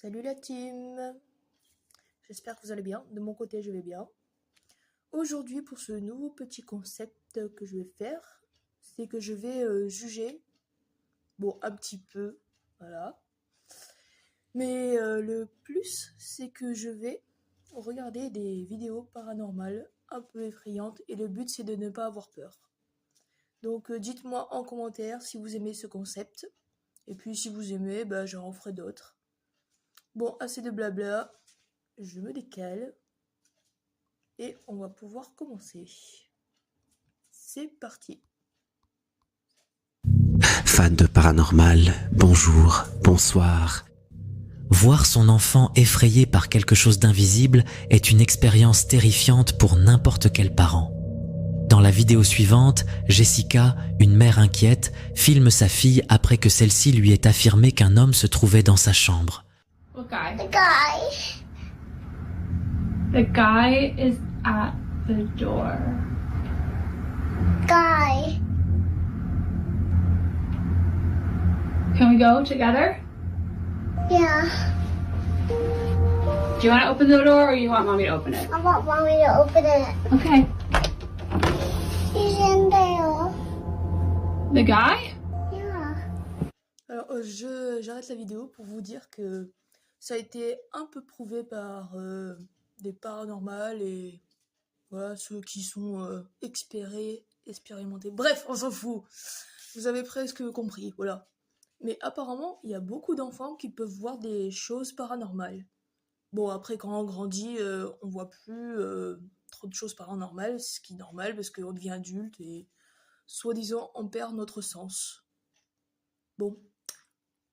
Salut la team, j'espère que vous allez bien, de mon côté je vais bien. Aujourd'hui pour ce nouveau petit concept que je vais faire, c'est que je vais juger, bon un petit peu, voilà. Mais le plus c'est que je vais regarder des vidéos paranormales un peu effrayantes et le but c'est de ne pas avoir peur. Donc dites-moi en commentaire si vous aimez ce concept et puis si vous aimez, j'en ferai d'autres. Bon, assez de blabla, je me décale et on va pouvoir commencer. C'est parti. Fan de paranormal, bonjour, bonsoir. Voir son enfant effrayé par quelque chose d'invisible est une expérience terrifiante pour n'importe quel parent. Dans la vidéo suivante, Jessica, une mère inquiète, filme sa fille après que celle-ci lui ait affirmé qu'un homme se trouvait dans sa chambre. What guy? The guy. The guy is at the door. Guy. Can we go together? Yeah. Do you want to open the door or you want mommy to open it? I want mommy to open it. Okay. He's in there. The guy? Yeah. Alors j'arrête la vidéo pour vous dire que ça a été un peu prouvé par des paranormales et voilà ceux qui sont expérimentés. Bref, on s'en fout. Vous avez presque compris, voilà. Mais apparemment, il y a beaucoup d'enfants qui peuvent voir des choses paranormales. Bon, après, quand on grandit, on voit plus trop de choses paranormales, ce qui est normal parce qu'on devient adulte et soi-disant, on perd notre sens. Bon,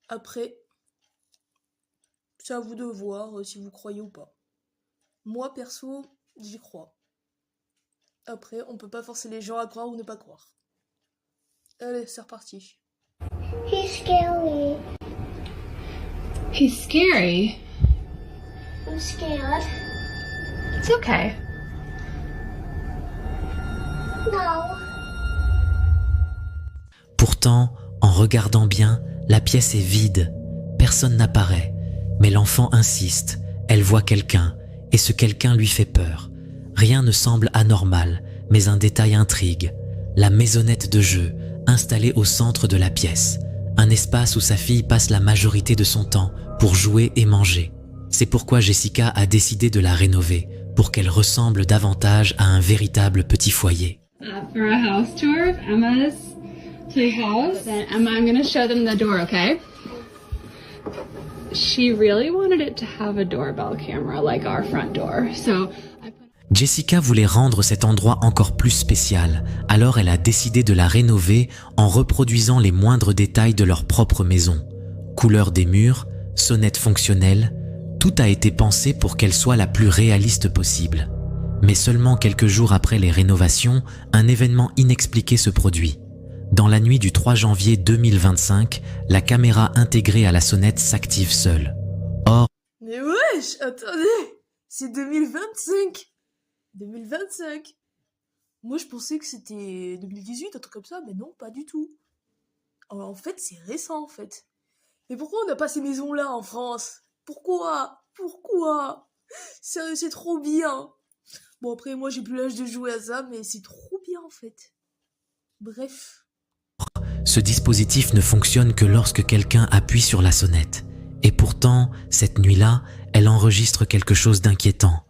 après, c'est à vous de voir si vous croyez ou pas. Moi, perso, j'y crois. Après, on peut pas forcer les gens à croire ou ne pas croire. Allez, c'est reparti. He's scary. He's scary. I'm scared. It's okay. No. Pourtant, en regardant bien, la pièce est vide. Personne n'apparaît. Mais l'enfant insiste. Elle voit quelqu'un. Et ce quelqu'un lui fait peur. Rien ne semble anormal, mais un détail intrigue. La maisonnette de jeu, installée au centre de la pièce. Un espace où sa fille passe la majorité de son temps pour jouer et manger. C'est pourquoi Jessica a décidé de la rénover, pour qu'elle ressemble davantage à un véritable petit foyer. For a house tour of Emma's playhouse. Then Emma, I'm going to show them the door, okay? She really wanted it to have a doorbell camera like our front door. So Jessica voulait rendre cet endroit encore plus spécial, alors elle a décidé de la rénover en reproduisant les moindres détails de leur propre maison. Couleur des murs, sonnette fonctionnelle, tout a été pensé pour qu'elle soit la plus réaliste possible. Mais seulement quelques jours après les rénovations, un événement inexpliqué se produit. Dans la nuit du 3 janvier 2025, la caméra intégrée à la sonnette s'active seule. Or, Mais wesh, attendez, c'est 2025. 2025. Moi je pensais que c'était 2018, un truc comme ça, mais non, pas du tout. En fait, c'est récent en fait. Mais pourquoi on n'a pas ces maisons-là en France? Pourquoi? C'est trop bien. Bon après, moi j'ai plus l'âge de jouer à ça, mais c'est trop bien en fait. Bref. ce dispositif ne fonctionne que lorsque quelqu'un appuie sur la sonnette. Et pourtant, cette nuit-là, elle enregistre quelque chose d'inquiétant.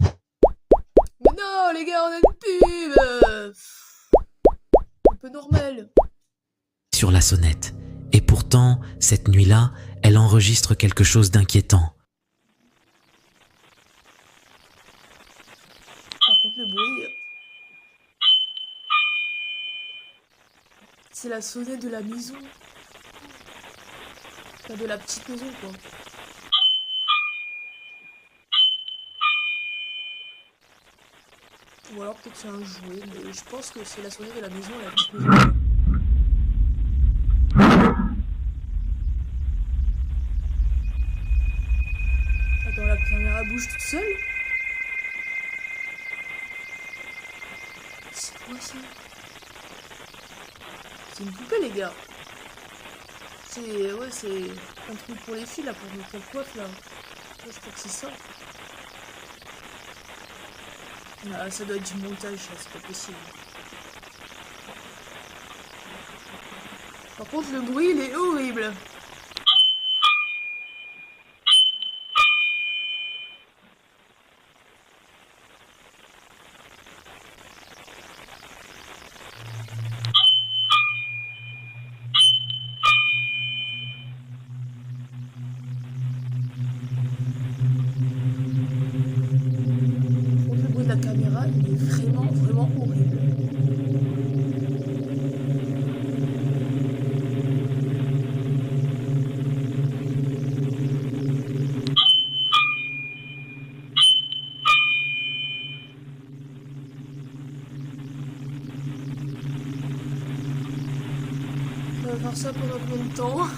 Mais non les gars, on a une pub. Un peu normal. Sur la sonnette. Et pourtant, cette nuit-là, elle enregistre quelque chose d'inquiétant. Par contre le bruit... C'est la sonnette de la maison. Enfin, de la petite maison, quoi. Ou alors peut-être c'est un jouet, mais je pense que c'est la sonnette de la maison, la petite maison. Attends, la caméra bouge toute seule? C'est quoi ça? C'est une poupée, les gars. c'est un truc pour les filles là, pour mettre la coiffe là. Ouais, je crois que c'est ça. Ah, ça doit être du montage, ça, c'est pas possible. Par contre, le bruit, il est horrible. Le bruit de la caméra, il est vraiment, vraiment horrible. On va faire ça pendant combien de temps?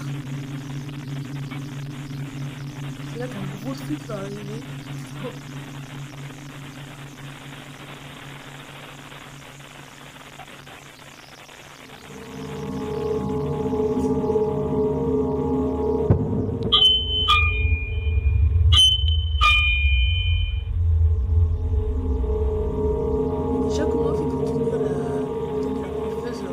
C'est là qu'un gros truc va arriver. Oh. Déjà, comment on fait pour tenir la coiffeuse là?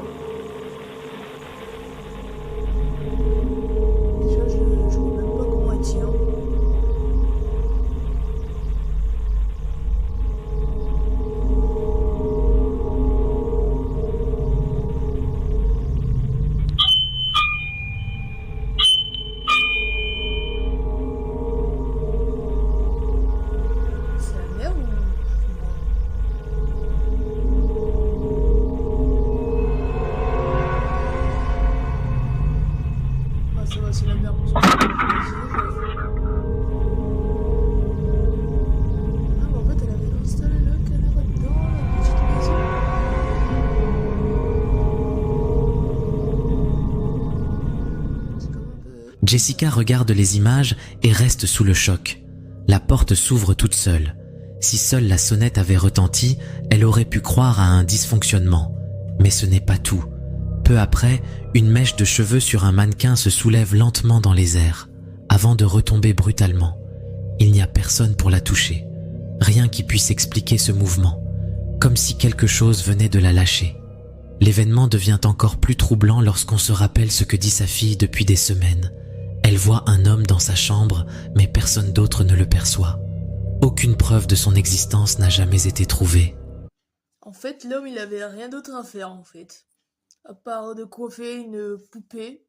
Déjà, je vois même pas comment elle tient. C'est la mère ou... Ah, ça va, c'est la mère. Parce que ah, mais en fait, elle avait installé la caméra dans la petite maison. C'est quand même un peu... Jessica regarde les images et reste sous le choc. La porte s'ouvre toute seule. Si seule la sonnette avait retenti, elle aurait pu croire à un dysfonctionnement. Mais ce n'est pas tout. Peu après, une mèche de cheveux sur un mannequin se soulève lentement dans les airs, avant de retomber brutalement. Il n'y a personne pour la toucher. Rien qui puisse expliquer ce mouvement. Comme si quelque chose venait de la lâcher. L'événement devient encore plus troublant lorsqu'on se rappelle ce que dit sa fille depuis des semaines. Elle voit un homme dans sa chambre, mais personne d'autre ne le perçoit. Aucune preuve de son existence n'a jamais été trouvée. En fait, l'homme, il avait rien d'autre à faire, en fait. À part de coiffer une poupée.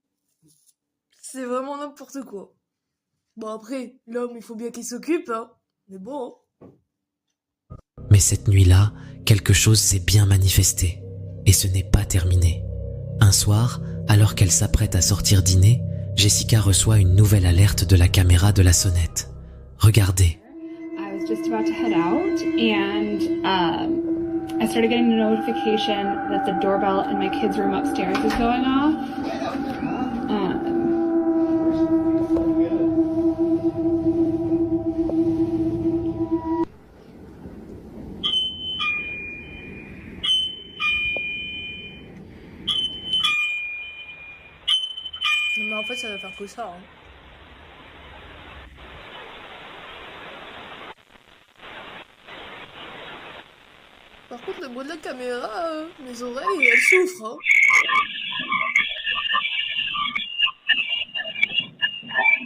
C'est vraiment n'importe quoi. Bon, après, l'homme, il faut bien qu'il s'occupe, hein. Mais bon. Mais cette nuit-là, quelque chose s'est bien manifesté. Et ce n'est pas terminé. Un soir, alors qu'elle s'apprête à sortir dîner, Jessica reçoit une nouvelle alerte de la caméra de la sonnette. Regardez. I was just about to head out, and I started getting a notification that the doorbell in my kids' room upstairs is going off. Non, mais en fait, ça va faire que ça, hein. Par contre, le bruit de la caméra, mes oreilles, elles souffrent, hein.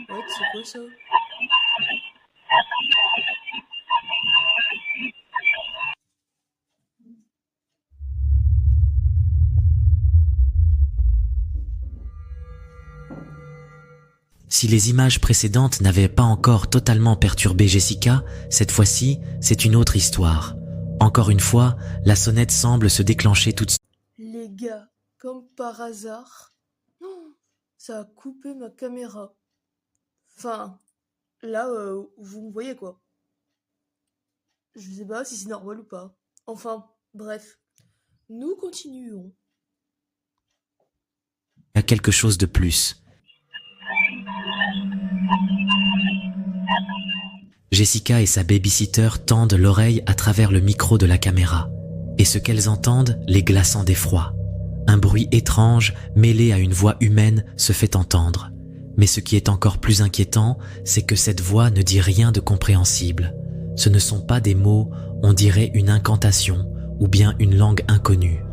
Ouais, c'est quoi ça? Si les images précédentes n'avaient pas encore totalement perturbé Jessica, cette fois-ci, c'est une autre histoire. Encore une fois, la sonnette semble se déclencher toute seule. Les gars, comme par hasard, ça a coupé ma caméra. Enfin, là, vous me voyez quoi. Je sais pas si c'est normal ou pas. Enfin, bref. Nous continuons. Il y a quelque chose de plus. Jessica et sa babysitter tendent l'oreille à travers le micro de la caméra. Et ce qu'elles entendent les glaçant d'effroi. un bruit étrange mêlé à une voix humaine se fait entendre. Mais ce qui est encore plus inquiétant, c'est que cette voix ne dit rien de compréhensible. Ce ne sont pas des mots, on dirait une incantation ou bien une langue inconnue.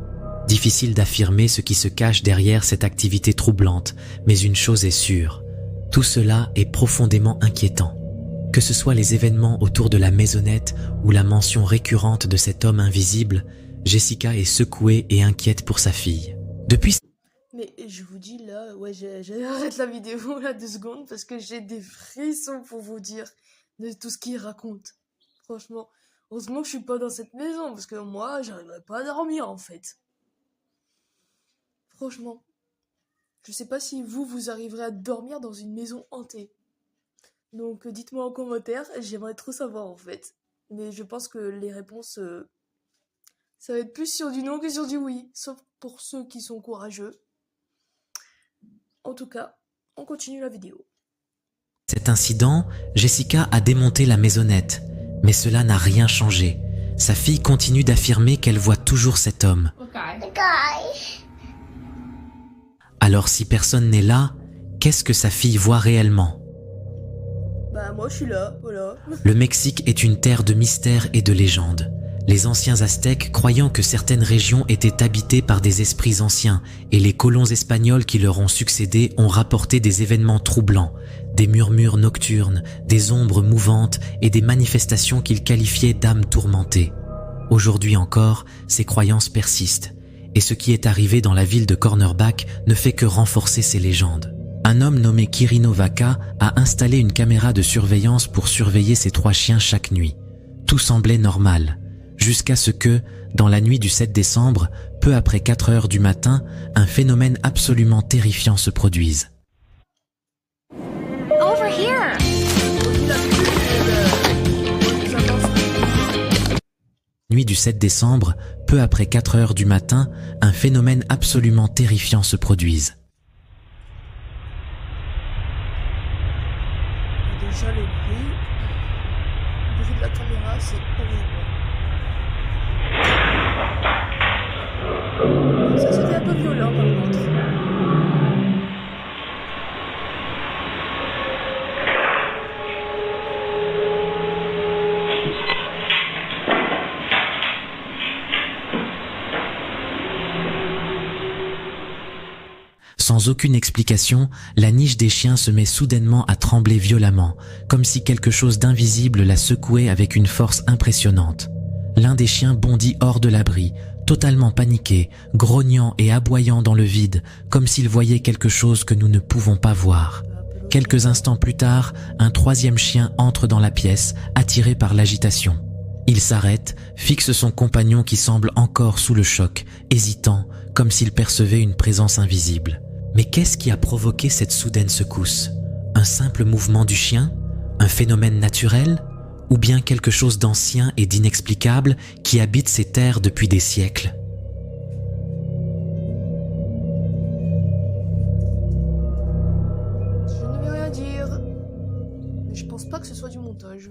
Difficile d'affirmer ce qui se cache derrière cette activité troublante, mais une chose est sûre, tout cela est profondément inquiétant. Que ce soit les événements autour de la maisonnette ou la mention récurrente de cet homme invisible, Jessica est secouée et inquiète pour sa fille. Depuis... Mais je vous dis là, ouais, j'arrête la vidéo là 2 secondes parce que j'ai des frissons pour vous dire de tout ce qu'il raconte. Franchement, heureusement que je suis pas dans cette maison parce que moi, j'arriverais pas à dormir en fait. Franchement, je sais pas si vous arriverez à dormir dans une maison hantée. Donc dites-moi en commentaire, j'aimerais trop savoir en fait. Mais je pense que les réponses, ça va être plus sur du non que sur du oui, sauf pour ceux qui sont courageux. En tout cas, on continue la vidéo. Cet incident, Jessica a démonté la maisonnette, mais cela n'a rien changé. Sa fille continue d'affirmer qu'elle voit toujours cet homme. The guy. Alors si personne n'est là, qu'est-ce que sa fille voit réellement? Bah moi je suis là, voilà. Le Mexique est une terre de mystères et de légendes. Les anciens Aztèques, croyant que certaines régions étaient habitées par des esprits anciens, et les colons espagnols qui leur ont succédé ont rapporté des événements troublants, des murmures nocturnes, des ombres mouvantes et des manifestations qu'ils qualifiaient d'âmes tourmentées. Aujourd'hui encore, ces croyances persistent, et ce qui est arrivé dans la ville de Cornerback ne fait que renforcer ces légendes. Un homme nommé Quirino Vaca a installé une caméra de surveillance pour surveiller ses 3 chiens chaque nuit. Tout semblait normal. Jusqu'à ce que, dans la nuit du 7 décembre, peu après 4 heures du matin, un phénomène absolument terrifiant se produise. Over here! Nuit du 7 décembre, peu après 4 heures du matin, un phénomène absolument terrifiant se produise. Déjà le bruit de la caméra, c'est horrible. Ça c'était un peu violent par contre. Sans aucune explication, la niche des chiens se met soudainement à trembler violemment, comme si quelque chose d'invisible la secouait avec une force impressionnante. L'un des chiens bondit hors de l'abri, totalement paniqué, grognant et aboyant dans le vide, comme s'il voyait quelque chose que nous ne pouvons pas voir. Quelques instants plus tard, un 3e chien entre dans la pièce, attiré par l'agitation. Il s'arrête, fixe son compagnon qui semble encore sous le choc, hésitant, comme s'il percevait une présence invisible. Mais qu'est-ce qui a provoqué cette soudaine secousse? Un simple mouvement du chien? Un phénomène naturel? Ou bien quelque chose d'ancien et d'inexplicable qui habite ces terres depuis des siècles? Je ne vais rien dire, mais je pense pas que ce soit du montage.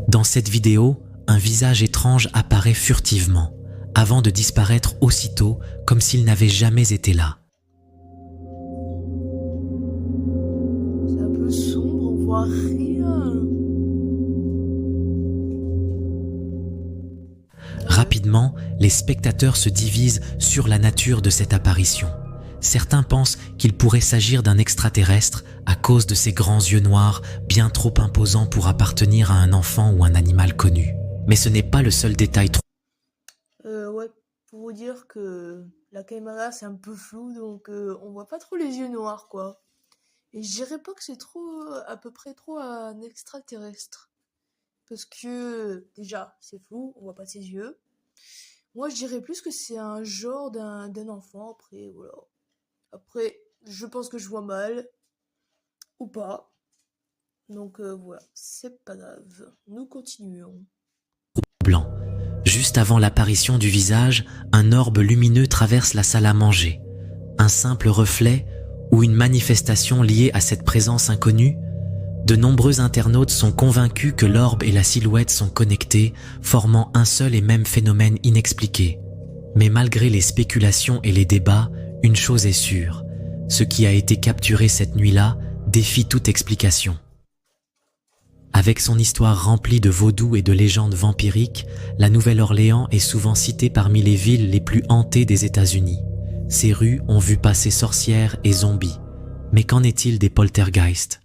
Dans cette vidéo, un visage étrange apparaît furtivement, avant de disparaître aussitôt comme s'il n'avait jamais été là. C'est un peu sombre, on voit rien. Rapidement, les spectateurs se divisent sur la nature de cette apparition. Certains pensent qu'il pourrait s'agir d'un extraterrestre à cause de ses grands yeux noirs bien trop imposants pour appartenir à un enfant ou un animal connu. Mais ce n'est pas le seul détail Ouais, pour vous dire que la caméra c'est un peu flou, donc on voit pas trop les yeux noirs quoi. Et je dirais pas que c'est trop, à peu près trop un extraterrestre. Parce que déjà c'est flou, on voit pas ses yeux. Moi je dirais plus que c'est un genre d'un enfant, après voilà. Après, je pense que je vois mal, ou pas. Donc voilà, c'est pas grave. Nous continuons. blanc. Juste avant l'apparition du visage, un orbe lumineux traverse la salle à manger. Un simple reflet ou une manifestation liée à cette présence inconnue? De nombreux internautes sont convaincus que l'orbe et la silhouette sont connectés, formant un seul et même phénomène inexpliqué. Mais malgré les spéculations et les débats, une chose est sûre, ce qui a été capturé cette nuit-là défie toute explication. Avec son histoire remplie de vaudou et de légendes vampiriques, la Nouvelle-Orléans est souvent citée parmi les villes les plus hantées des États-Unis. Ces rues ont vu passer sorcières et zombies. Mais qu'en est-il des poltergeists ?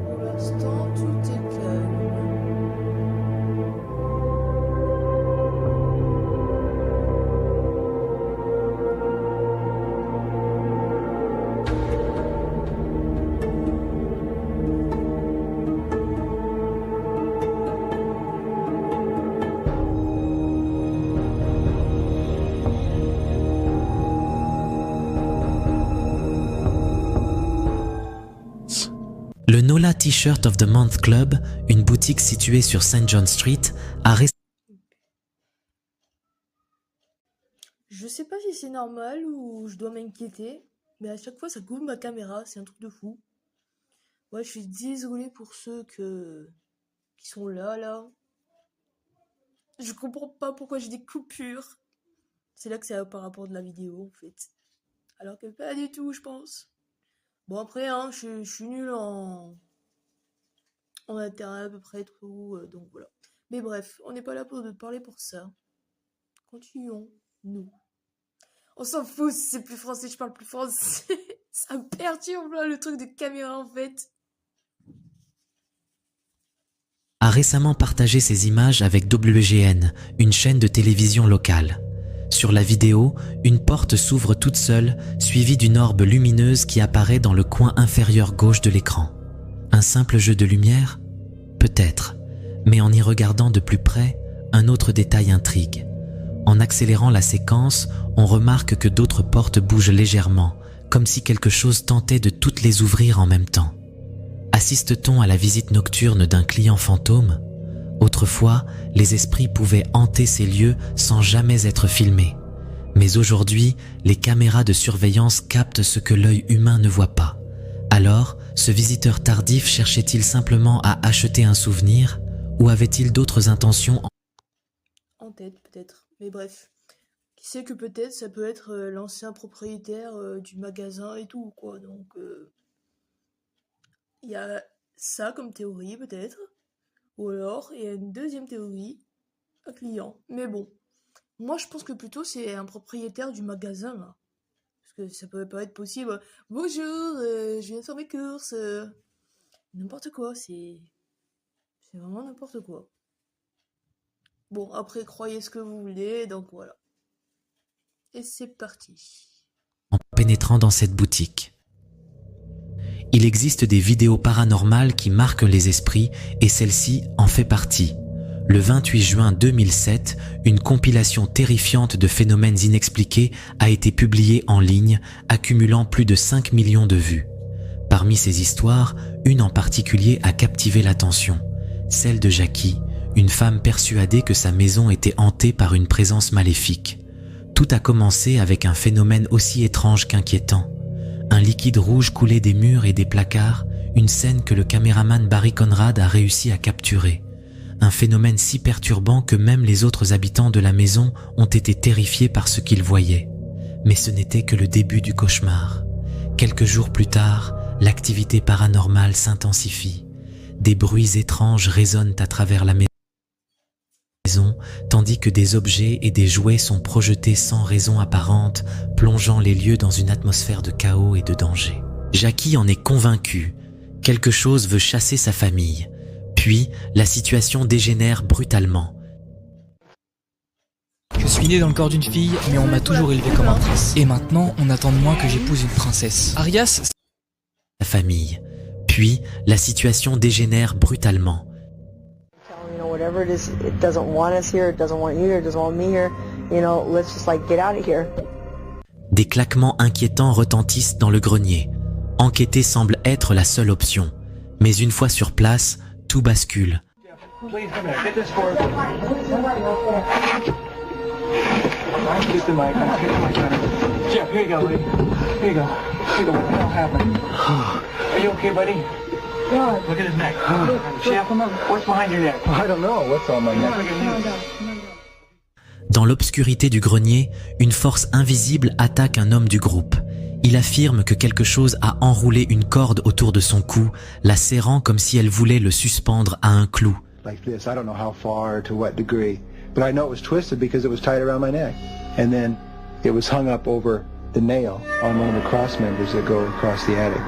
Pour l'instant, tout est calme. Le NOLA T-shirt of the Month Club, une boutique située sur St. John Street, a Je sais pas si c'est normal ou je dois m'inquiéter, mais à chaque fois ça coupe ma caméra, c'est un truc de fou. Ouais, je suis désolée pour ceux qui sont là. Je comprends pas pourquoi j'ai des coupures. C'est là que c'est par rapport de la vidéo en fait. Alors que pas du tout, je pense. Bon après, hein, je suis nulle en internet à peu près tout, donc voilà. Mais bref, on n'est pas là pour parler pour ça. Continuons, nous. On s'en fout si c'est plus français, je parle plus français. Ça me perturbe là, le truc de caméra en fait. a récemment partagé ces images avec WGN, une chaîne de télévision locale. Sur la vidéo, une porte s'ouvre toute seule, suivie d'une orbe lumineuse qui apparaît dans le coin inférieur gauche de l'écran. Un simple jeu de lumière ? Peut-être, mais en y regardant de plus près, un autre détail intrigue. En accélérant la séquence, on remarque que d'autres portes bougent légèrement, comme si quelque chose tentait de toutes les ouvrir en même temps. Assiste-t-on à la visite nocturne d'un client fantôme ? Autrefois, les esprits pouvaient hanter ces lieux sans jamais être filmés. Mais aujourd'hui, les caméras de surveillance captent ce que l'œil humain ne voit pas. Alors, ce visiteur tardif cherchait-il simplement à acheter un souvenir ou avait-il d'autres intentions En tête peut-être, mais bref. Qui sait que peut-être ça peut être l'ancien propriétaire du magasin et tout quoi, donc il y a ça comme théorie peut-être, ou alors il y a une deuxième théorie, un client. Mais bon, moi je pense que plutôt c'est un propriétaire du magasin là, parce que ça peut pas être possible. Bonjour, je viens faire mes courses, n'importe quoi, c'est vraiment n'importe quoi. Bon après croyez ce que vous voulez, donc voilà. Et c'est parti. en pénétrant dans cette boutique. Il existe des vidéos paranormales qui marquent les esprits et celle-ci en fait partie. Le 28 juin 2007, une compilation terrifiante de phénomènes inexpliqués a été publiée en ligne, accumulant plus de 5 millions de vues. Parmi ces histoires, une en particulier a captivé l'attention, celle de Jackie, une femme persuadée que sa maison était hantée par une présence maléfique. Tout a commencé avec un phénomène aussi étrange qu'inquiétant. Un liquide rouge coulait des murs et des placards, une scène que le caméraman Barry Conrad a réussi à capturer. Un phénomène si perturbant que même les autres habitants de la maison ont été terrifiés par ce qu'ils voyaient. Mais ce n'était que le début du cauchemar. Quelques jours plus tard, l'activité paranormale s'intensifie. Des bruits étranges résonnent à travers la maison, tandis que des objets et des jouets sont projetés sans raison apparente, plongeant les lieux dans une atmosphère de chaos et de danger. Jackie en est convaincue. Quelque chose veut chasser sa famille. Puis, la situation dégénère brutalement. Je suis né dans le corps d'une fille, mais on m'a toujours élevé comme un prince. Et maintenant, on attend de moi que j'épouse une princesse. Arias, Sa famille. Puis, la situation dégénère brutalement. You know, whatever it is, it doesn't want us here, it doesn't want you here, it doesn't want me here. You know, let's just like get out of here. Des claquements inquiétants retentissent dans le grenier. Enquêter semble être la seule option. Mais une fois sur place, tout bascule. Please come here. Get this for us. Get the mic. Jeff, here you go, buddy. Here you go. Here you go. What the hell happened? Are you okay, buddy? God. Look at his neck. Jeff, what's behind your neck? I don't know. What's on my neck? Dans l'obscurité du grenier, une force invisible attaque un homme du groupe. Il affirme que quelque chose a enroulé une corde autour de son cou, la serrant comme si elle voulait le suspendre à un clou. Like this, I don't know how far or to what degree, but I know it was twisted because it was tied around my neck. And then it was hung up over the nail on one of the cross members that go across the attic.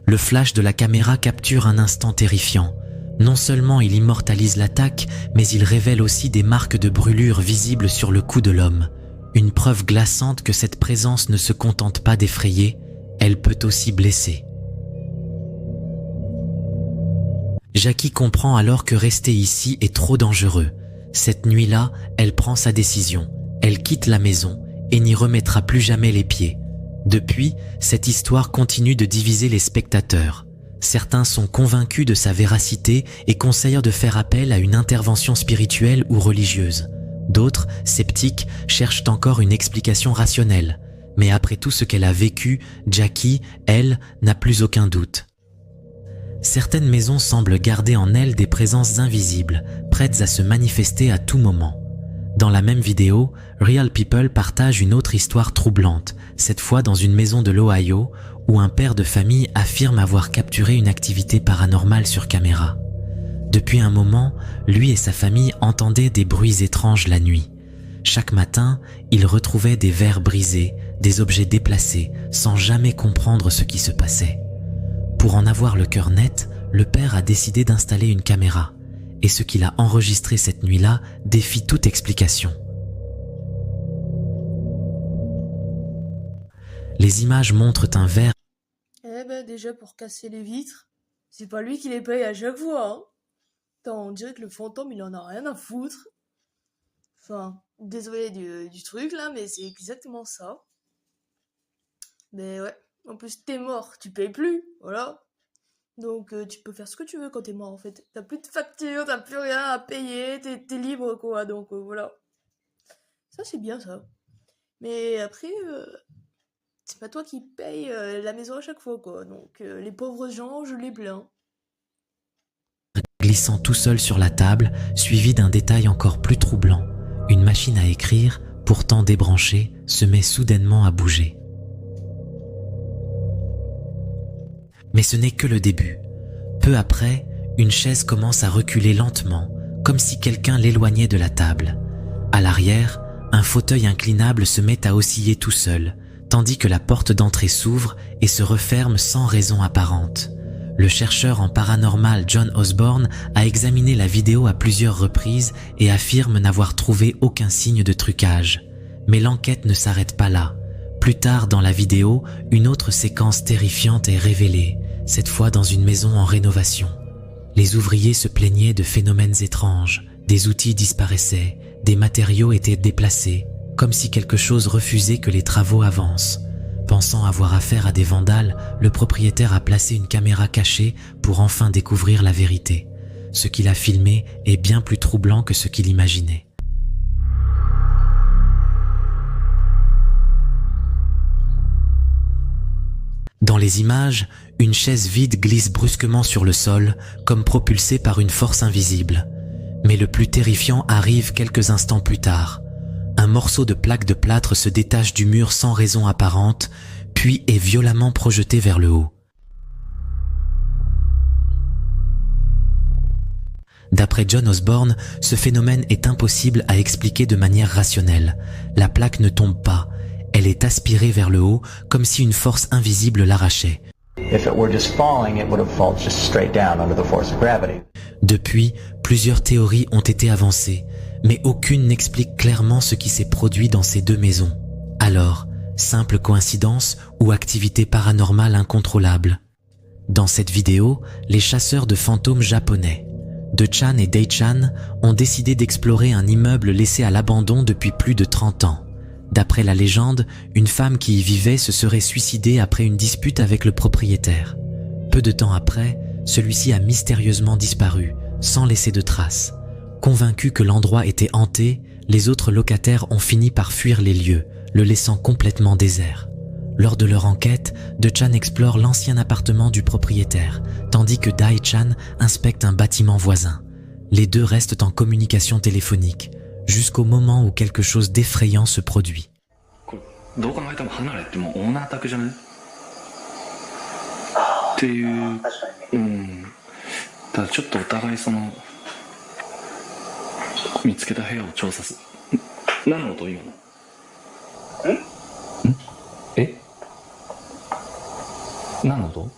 Le flash de la caméra capture un instant terrifiant. Non seulement il immortalise l'attaque, mais il révèle aussi des marques de brûlure visibles sur le cou de l'homme. Une preuve glaçante que cette présence ne se contente pas d'effrayer, elle peut aussi blesser. Jackie comprend alors que rester ici est trop dangereux. Cette nuit-là, elle prend sa décision. Elle quitte la maison et n'y remettra plus jamais les pieds. Depuis, cette histoire continue de diviser les spectateurs. Certains sont convaincus de sa véracité et conseillent de faire appel à une intervention spirituelle ou religieuse. D'autres, sceptiques, cherchent encore une explication rationnelle. Mais après tout ce qu'elle a vécu, Jackie, elle, n'a plus aucun doute. Certaines maisons semblent garder en elles des présences invisibles, prêtes à se manifester à tout moment. Dans la même vidéo, Real People partage une autre histoire troublante, cette fois dans une maison de l'Ohio, où un père de famille affirme avoir capturé une activité paranormale sur caméra. Depuis un moment, lui et sa famille entendaient des bruits étranges la nuit. Chaque matin, ils retrouvaient des verres brisés, des objets déplacés, sans jamais comprendre ce qui se passait. Pour en avoir le cœur net, le père a décidé d'installer une caméra, et ce qu'il a enregistré cette nuit-là défie toute explication. Les images montrent un verre. Eh ben déjà pour casser les vitres, c'est pas lui qui les paye à chaque fois, hein. Attends, on dirait que le fantôme il en a rien à foutre. Enfin, désolé du truc là, mais c'est exactement ça. Mais ouais, en plus t'es mort, tu payes plus, voilà. Donc tu peux faire ce que tu veux quand t'es mort en fait. T'as plus de facture, t'as plus rien à payer, t'es libre quoi, donc voilà. Ça c'est bien ça. Mais après, c'est pas toi qui paye la maison à chaque fois quoi. Donc les pauvres gens, je les plains. Glissant tout seul sur la table, suivi d'un détail encore plus troublant. Une machine à écrire, pourtant débranchée, se met soudainement à bouger. Mais ce n'est que le début. Peu après, une chaise commence à reculer lentement, comme si quelqu'un l'éloignait de la table. À l'arrière, un fauteuil inclinable se met à osciller tout seul, tandis que la porte d'entrée s'ouvre et se referme sans raison apparente. Le chercheur en paranormal John Osborne a examiné la vidéo à plusieurs reprises et affirme n'avoir trouvé aucun signe de trucage. Mais l'enquête ne s'arrête pas là. Plus tard dans la vidéo, une autre séquence terrifiante est révélée, cette fois dans une maison en rénovation. Les ouvriers se plaignaient de phénomènes étranges, des outils disparaissaient, des matériaux étaient déplacés, comme si quelque chose refusait que les travaux avancent. Pensant avoir affaire à des vandales, le propriétaire a placé une caméra cachée pour enfin découvrir la vérité. Ce qu'il a filmé est bien plus troublant que ce qu'il imaginait. Dans les images, une chaise vide glisse brusquement sur le sol, comme propulsée par une force invisible. Mais le plus terrifiant arrive quelques instants plus tard. Un morceau de plaque de plâtre se détache du mur sans raison apparente, puis est violemment projeté vers le haut. D'après John Osborne, ce phénomène est impossible à expliquer de manière rationnelle. La plaque ne tombe pas, elle est aspirée vers le haut comme si une force invisible l'arrachait. Depuis, plusieurs théories ont été avancées, mais aucune n'explique clairement ce qui s'est produit dans ces deux maisons. Alors, simple coïncidence ou activité paranormale incontrôlable? Dans cette vidéo, les chasseurs de fantômes japonais, De-chan et Dei-chan, ont décidé d'explorer un immeuble laissé à l'abandon depuis plus de 30 ans. D'après la légende, une femme qui y vivait se serait suicidée après une dispute avec le propriétaire. Peu de temps après, celui-ci a mystérieusement disparu, sans laisser de traces. Convaincus que l'endroit était hanté, les autres locataires ont fini par fuir les lieux, le laissant complètement désert. Lors de leur enquête, De-chan explore l'ancien appartement du propriétaire, tandis que Dae-chan inspecte un bâtiment voisin. Les deux restent en communication téléphonique, jusqu'au moment où quelque chose d'effrayant se produit. どう考えても離れってもうオーナー宅じゃねっていうただちょっとお互いその見つけた部屋を調査する何の音今のえ何の音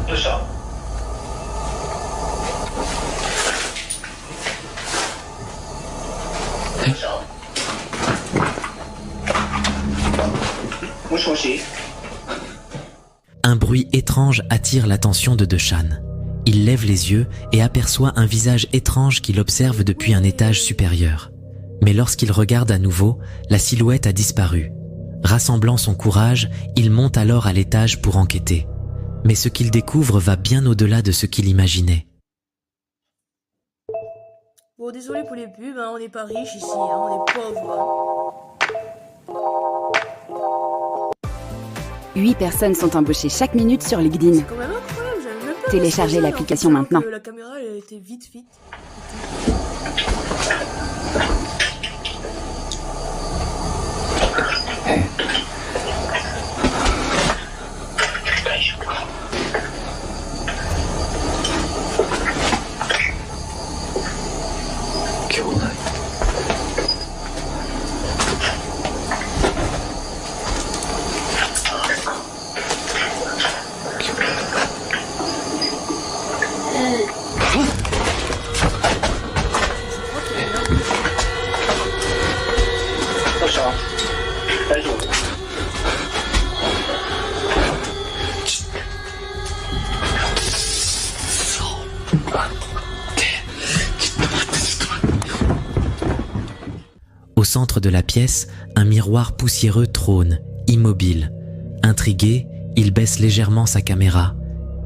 どうしたもしもし Un bruit étrange attire l'attention de De-chan. Il lève les yeux et aperçoit un visage étrange qu'il observe depuis un étage supérieur. Mais lorsqu'il regarde à nouveau, la silhouette a disparu. Rassemblant son courage, il monte alors à l'étage pour enquêter. Mais ce qu'il découvre va bien au-delà de ce qu'il imaginait. Bon, désolé pour les pubs, hein, on n'est pas riche ici, hein, on est pauvres. 8 personnes sont embauchées chaque minute sur LinkedIn. C'est quand même incroyable, j'avais même pas Téléchargez réalisé, l'application en fait, maintenant. que la caméra elle était vite. Au centre de la pièce, un miroir poussiéreux trône, immobile. Intrigué, il baisse légèrement sa caméra,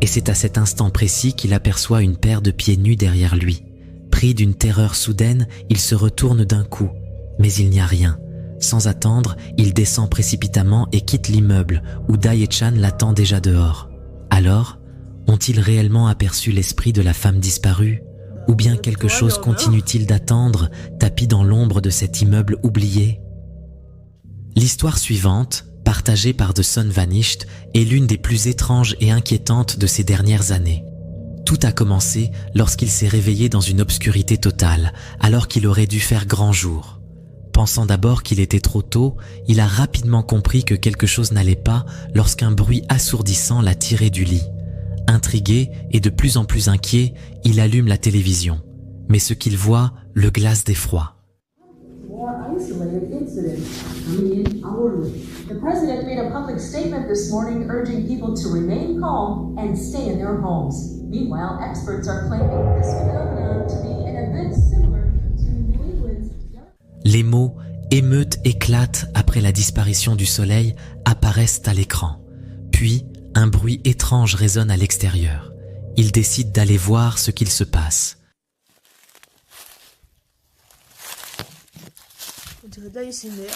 et c'est à cet instant précis qu'il aperçoit une paire de pieds nus derrière lui. Pris d'une terreur soudaine, il se retourne d'un coup, mais il n'y a rien. Sans attendre, il descend précipitamment et quitte l'immeuble, où Dae-chan l'attend déjà dehors. Alors, ont-ils réellement aperçu l'esprit de la femme disparue ? Ou bien quelque chose continue-t-il d'attendre, tapi dans l'ombre de cet immeuble oublié ? L'histoire suivante, partagée par The Sun Vanished, est l'une des plus étranges et inquiétantes de ces dernières années. Tout a commencé lorsqu'il s'est réveillé dans une obscurité totale, alors qu'il aurait dû faire grand jour. Pensant d'abord qu'il était trop tôt, il a rapidement compris que quelque chose n'allait pas lorsqu'un bruit assourdissant l'a tiré du lit. Intrigué et de plus en plus inquiet, il allume la télévision. Mais ce qu'il voit le glace d'effroi. The president made a public statement this morning urging people to remain calm and stay in their homes. Meanwhile, experts are claiming this phenomenon to be an event similar to New England's... Les mots « émeute éclate après la disparition du soleil » apparaissent à l'écran. Puis, un bruit étrange résonne à l'extérieur. Il décide d'aller voir ce qu'il se passe. On dirait de l'ASMR.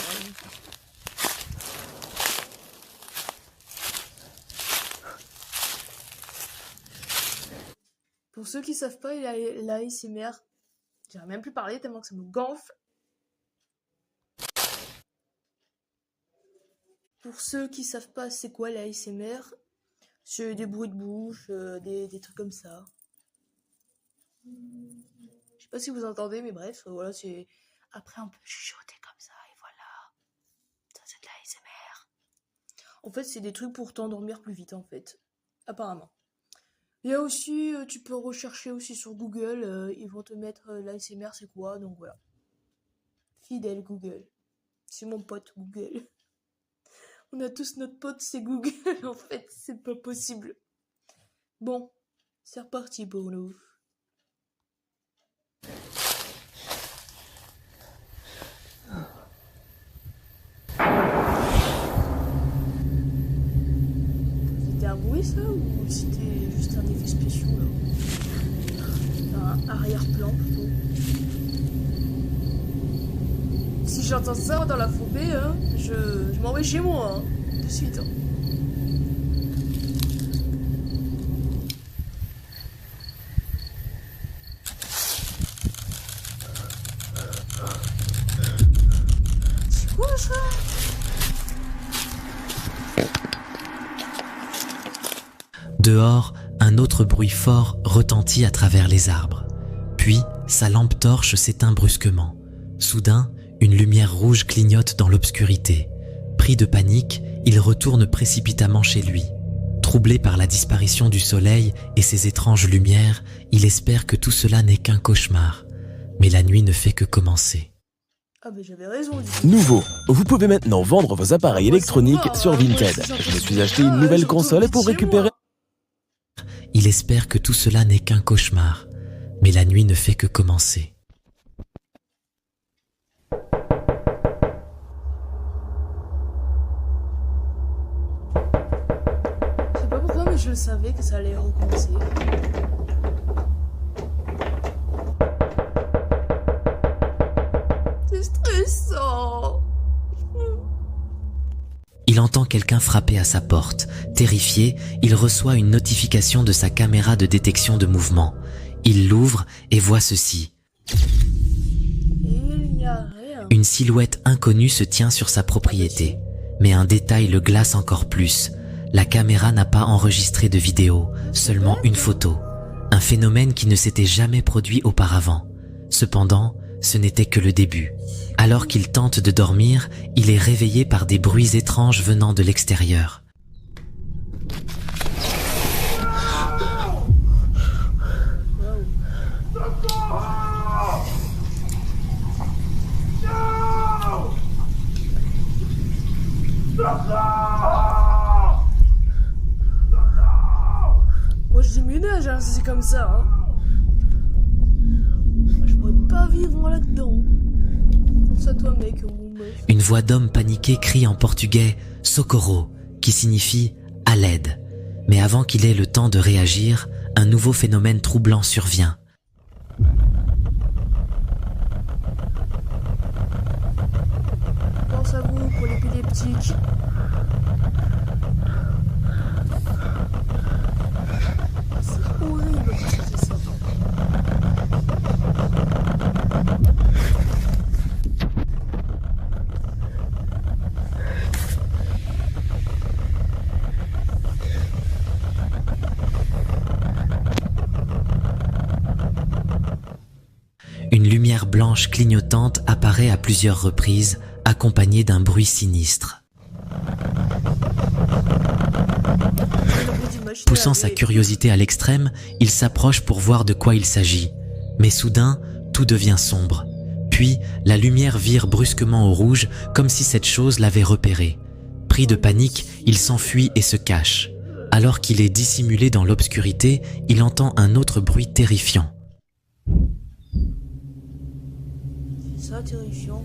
Pour ceux qui savent pas, l'ASMR, j'arrive même plus parler tellement que ça me gonfle. Pour ceux qui savent pas c'est quoi l'ASMR, c'est des bruits de bouche, des trucs comme ça. Je sais pas si vous entendez, mais bref, voilà, c'est... Après on peut chuchoter comme ça, et voilà. Ça c'est de l'ASMR. En fait, c'est des trucs pour t'endormir plus vite, en fait. Apparemment. Il y a aussi, tu peux rechercher aussi sur Google, ils vont te mettre l'ASMR c'est quoi, donc voilà. Fidèle Google. C'est mon pote Google. On a tous notre pote, c'est Google. En fait, c'est pas possible. Bon, c'est reparti pour nous. C'était un bruit ça ou c'était juste un effet spécial là? Un arrière-plan plutôt. Si j'entends ça dans la forêt, hein, je m'en vais chez moi, hein, de suite. Hein. C'est quoi ça? Dehors, un autre bruit fort retentit à travers les arbres. Puis, sa lampe torche s'éteint brusquement. Soudain, une lumière rouge clignote dans l'obscurité. Pris de panique, il retourne précipitamment chez lui. Troublé par la disparition du soleil et ses étranges lumières, il espère que tout cela n'est qu'un cauchemar. Mais la nuit ne fait que commencer. Ah ben j'avais raison. Nouveau, vous pouvez maintenant vendre vos appareils électroniques sur Vinted. Je me suis acheté une nouvelle console pour récupérer... Il espère que tout cela n'est qu'un cauchemar. Mais la nuit ne fait que commencer. Je savais que ça allait recommencer. C'est stressant. Il entend quelqu'un frapper à sa porte. Terrifié, il reçoit une notification de sa caméra de détection de mouvement. Il l'ouvre et voit ceci. Il n'y a rien. Une silhouette inconnue se tient sur sa propriété. Mais un détail le glace encore plus. La caméra n'a pas enregistré de vidéo, seulement une photo. Un phénomène qui ne s'était jamais produit auparavant. Cependant, ce n'était que le début. Alors qu'il tente de dormir, il est réveillé par des bruits étranges venant de l'extérieur. Moi je déménage hein, si c'est comme ça. Hein. Je pourrais pas vivre là-dedans. Pense à toi mec ou meuf. Une voix d'homme paniqué crie en portugais « Socorro » qui signifie « à l'aide ». Mais avant qu'il ait le temps de réagir, un nouveau phénomène troublant survient. Pense à vous pour l'épileptique. C'est horrible quand ça fait ça. Une lumière blanche clignotante apparaît à plusieurs reprises, accompagnée d'un bruit sinistre. Poussant sa curiosité à l'extrême, il s'approche pour voir de quoi il s'agit. Mais soudain, tout devient sombre. Puis, la lumière vire brusquement au rouge, comme si cette chose l'avait repéré. Pris de panique, il s'enfuit et se cache. Alors qu'il est dissimulé dans l'obscurité, il entend un autre bruit terrifiant. C'est ça, terrifiant.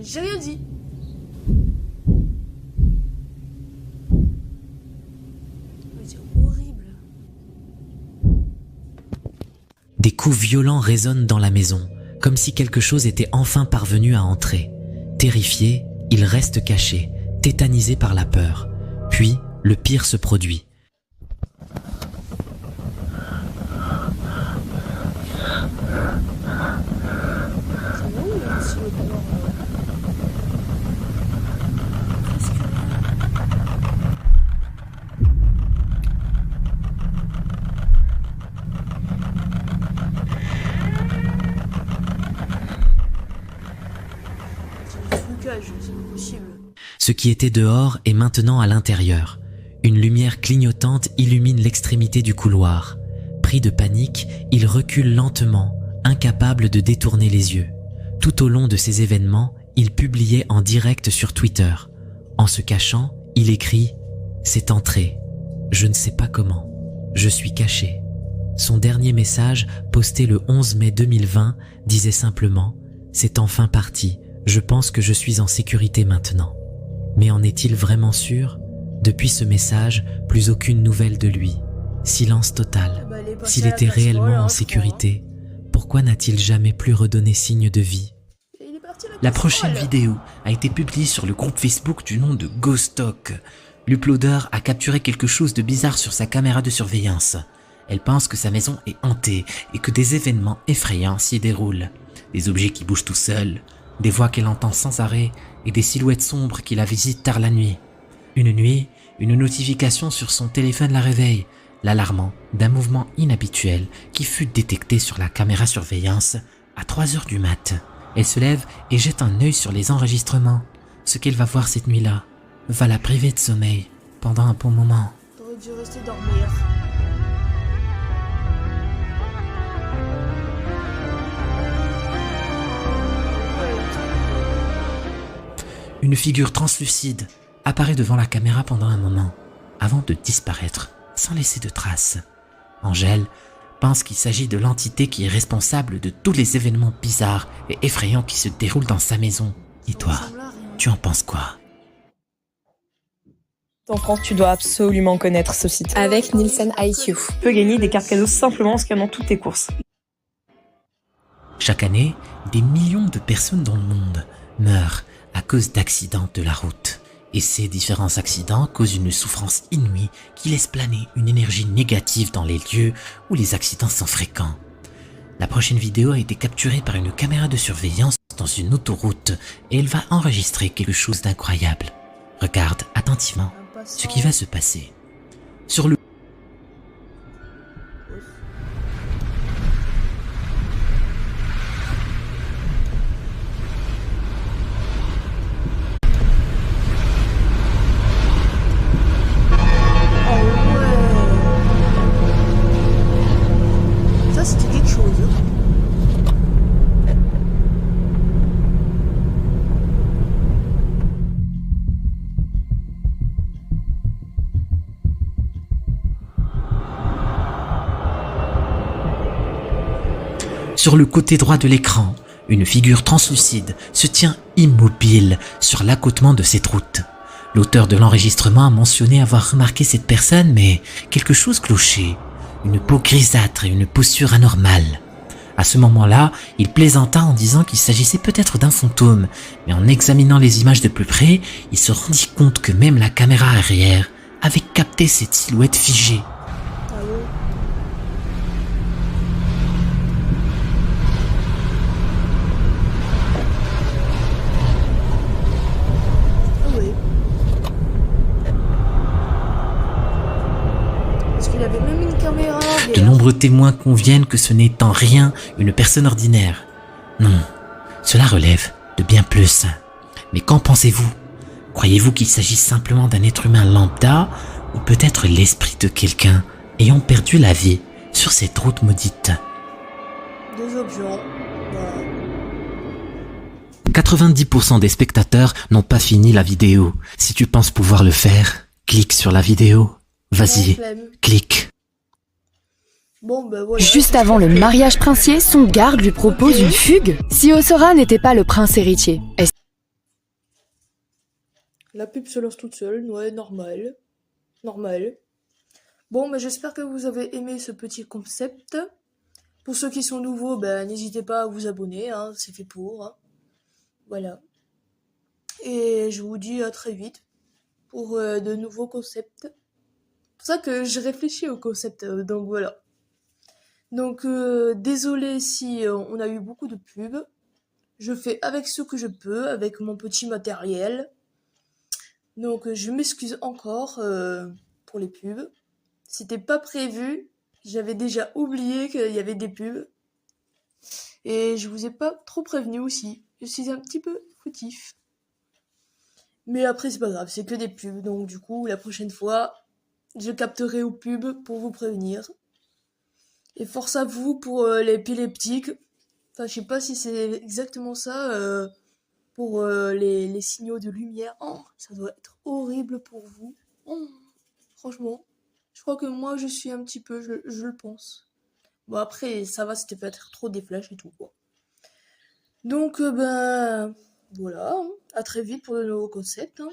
J'ai rien dit. C'est horrible. Des coups violents résonnent dans la maison, comme si quelque chose était enfin parvenu à entrer. Terrifié, il reste caché, tétanisé par la peur. Puis, le pire se produit. Ce qui était dehors est maintenant à l'intérieur. Une lumière clignotante illumine l'extrémité du couloir. Pris de panique, il recule lentement, incapable de détourner les yeux. Tout au long de ces événements, il publiait en direct sur Twitter. En se cachant, il écrit « C'est entré. Je ne sais pas comment. Je suis caché. » Son dernier message, posté le 11 mai 2020, disait simplement « C'est enfin parti. Je pense que je suis en sécurité maintenant. » Mais en est-il vraiment sûr? Depuis ce message, plus aucune nouvelle de lui. Silence total. S'il était réellement en sécurité, pourquoi n'a-t-il jamais plus redonné signe de vie? La prochaine vidéo a été publiée sur le groupe Facebook du nom de Ghostock. L'uploader a capturé quelque chose de bizarre sur sa caméra de surveillance. Elle pense que sa maison est hantée et que des événements effrayants s'y déroulent. Des objets qui bougent tout seuls, des voix qu'elle entend sans arrêt et des silhouettes sombres qui la visitent tard la nuit. Une nuit, une notification sur son téléphone la réveille, l'alarmant d'un mouvement inhabituel qui fut détecté sur la caméra surveillance à 3 heures du mat'. Elle se lève et jette un œil sur les enregistrements. Ce qu'elle va voir cette nuit-là va la priver de sommeil pendant un bon moment. T'aurais dû rester dormir. Une figure translucide apparaît devant la caméra pendant un moment, avant de disparaître sans laisser de traces. Angèle pense qu'il s'agit de l'entité qui est responsable de tous les événements bizarres et effrayants qui se déroulent dans sa maison. Et toi, tu en penses quoi? En France, tu dois absolument connaître ce site. Avec Nielsen IQ. Tu peux gagner des cartes cadeaux simplement en scannant toutes tes courses. Chaque année, des millions de personnes dans le monde meurent à cause d'accidents de la route. Et ces différents accidents causent une souffrance inouïe qui laisse planer une énergie négative dans les lieux où les accidents sont fréquents. La prochaine vidéo a été capturée par une caméra de surveillance dans une autoroute et elle va enregistrer quelque chose d'incroyable. Regarde attentivement ce qui va se passer. Sur le Sur le côté droit de l'écran, une figure translucide se tient immobile sur l'accotement de cette route. L'auteur de l'enregistrement a mentionné avoir remarqué cette personne, mais quelque chose clochait. Une peau grisâtre et une posture anormale. À ce moment-là, il plaisanta en disant qu'il s'agissait peut-être d'un fantôme, mais en examinant les images de plus près, il se rendit compte que même la caméra arrière avait capté cette silhouette figée. De nombreux témoins conviennent que ce n'est en rien une personne ordinaire. Non, cela relève de bien plus. Mais qu'en pensez-vous? Croyez-vous qu'il s'agisse simplement d'un être humain lambda ou peut-être l'esprit de quelqu'un ayant perdu la vie sur cette route maudite? Des options. Voilà. 90% des spectateurs n'ont pas fini la vidéo. Si tu penses pouvoir le faire, clique sur la vidéo. Vas-y, clique. Bon, ben voilà. Juste avant le mariage princier, son garde lui propose une fugue. Si Osora n'était pas le prince héritier, est-ce... La pub se lance toute seule, ouais, normal. Normal. Bon, ben j'espère que vous avez aimé ce petit concept. Pour ceux qui sont nouveaux, ben n'hésitez pas à vous abonner, hein, c'est fait pour. Hein. Voilà. Et je vous dis à très vite pour de nouveaux concepts. C'est pour ça que je réfléchis au concept, donc voilà. Donc désolé si on a eu beaucoup de pubs. Je fais avec ce que je peux, avec mon petit matériel. Donc je m'excuse encore pour les pubs. C'était pas prévu. J'avais déjà oublié qu'il y avait des pubs. Et je vous ai pas trop prévenu aussi. Je suis un petit peu fautif. Mais après c'est pas grave, c'est que des pubs. Donc du coup la prochaine fois, je capterai aux pubs pour vous prévenir. Et force à vous pour l'épileptique. Enfin, je sais pas si c'est exactement ça. pour les signaux de lumière. Oh, ça doit être horrible pour vous. Oh, franchement, je crois que moi je suis un petit peu, je le pense. Bon après, ça va, c'était peut-être trop des flashs et tout quoi. Donc ben voilà, à très vite pour de nouveaux concepts.